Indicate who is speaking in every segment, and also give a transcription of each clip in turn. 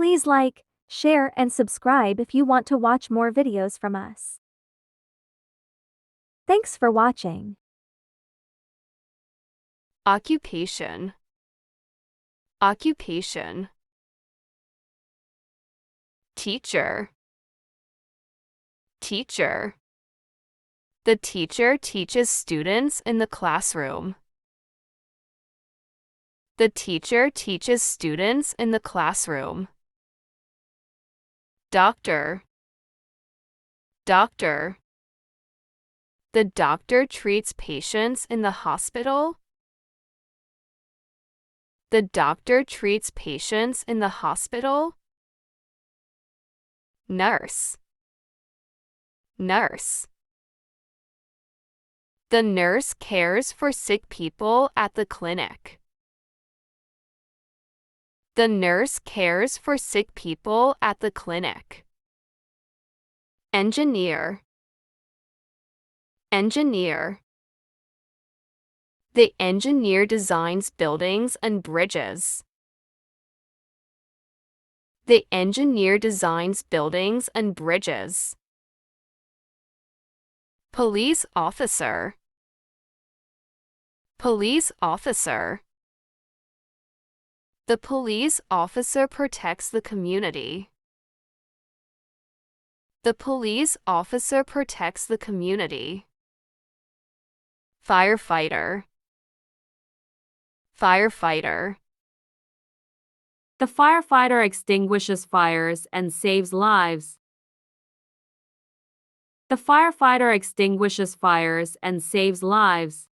Speaker 1: Please like, share and subscribe if you want to watch more videos from us. Thanks for watching.
Speaker 2: Occupation. Occupation. Teacher. Teacher. The teacher teaches students in the classroom. The teacher teaches students in the classroom. Doctor. Doctor. The doctor treats patients in the hospital. The doctor treats patients in the hospital. Nurse. Nurse. The nurse cares for sick people at the clinic. The nurse cares for sick people at the clinic. Engineer. Engineer. The engineer designs buildings and bridges. The engineer designs buildings and bridges. Police officer. Police officer. The police officer protects the community. The police officer protects the community. Firefighter. Firefighter.
Speaker 3: The firefighter extinguishes fires and saves lives. The firefighter extinguishes fires and saves lives.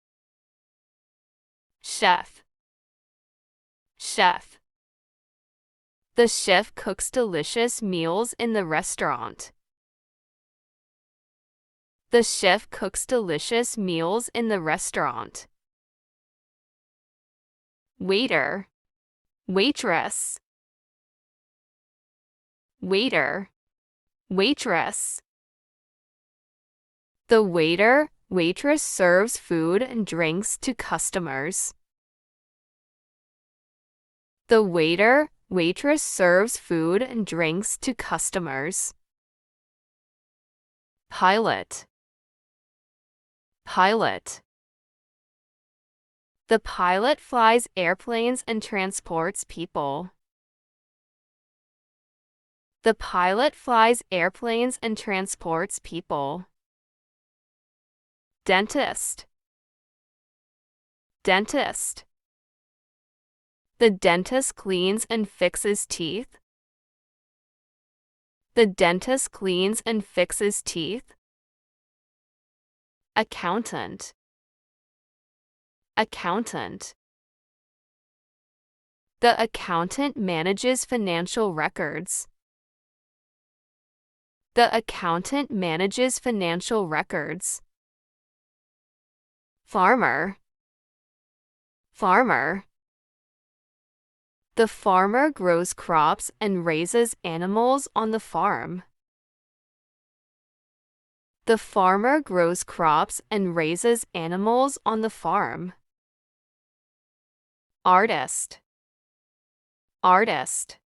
Speaker 2: Chef. Chef. The chef cooks delicious meals in the restaurant. The chef cooks delicious meals in the restaurant. Waiter. Waitress. Waiter. Waitress. The waiter, waitress serves food and drinks to customers. The waiter, waitress serves food and drinks to customers. Pilot. Pilot. The pilot flies airplanes and transports people. The pilot flies airplanes and transports people. Dentist. Dentist. The dentist cleans and fixes teeth. The dentist cleans and fixes teeth. Accountant. Accountant. The accountant manages financial records. The accountant manages financial records. Farmer. Farmer. The farmer grows crops and raises animals on the farm. The farmer grows crops and raises animals on the farm. Artist. Artist.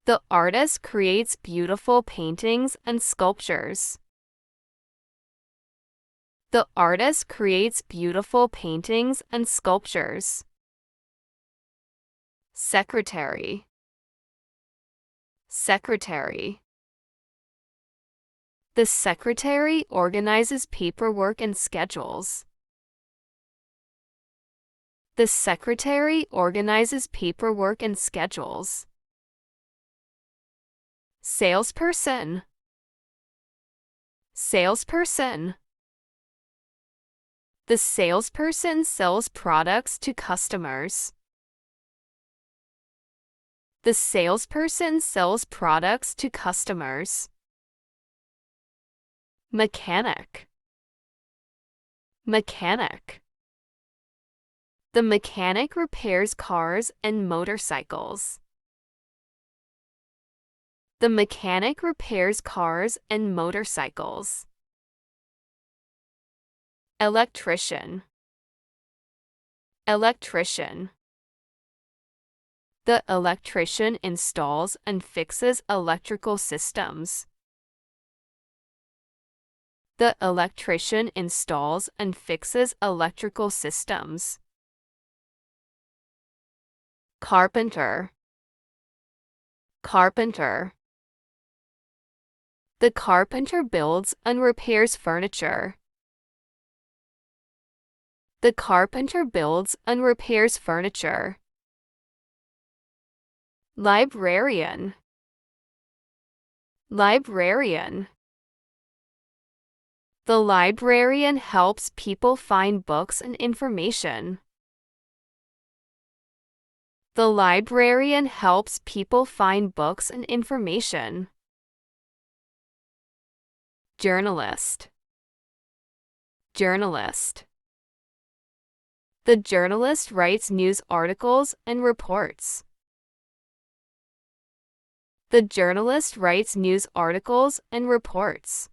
Speaker 2: The artist creates beautiful paintings and sculptures. The artist creates beautiful paintings and sculptures. Secretary. Secretary. The secretary organizes paperwork and schedules. The secretary organizes paperwork and schedules. Salesperson. Salesperson. The salesperson sells products to customers. The salesperson sells products to customers. Mechanic. Mechanic. The mechanic repairs cars and motorcycles. The mechanic repairs cars and motorcycles. Electrician. Electrician. The electrician installs and fixes electrical systems. The electrician installs and fixes electrical systems. Carpenter. Carpenter. The carpenter builds and repairs furniture. The carpenter builds and repairs furniture. Librarian. Librarian. The librarian helps people find books and information. The librarian helps people find books and information. Journalist. Journalist. The journalist writes news articles and reports. The journalist writes news articles and reports.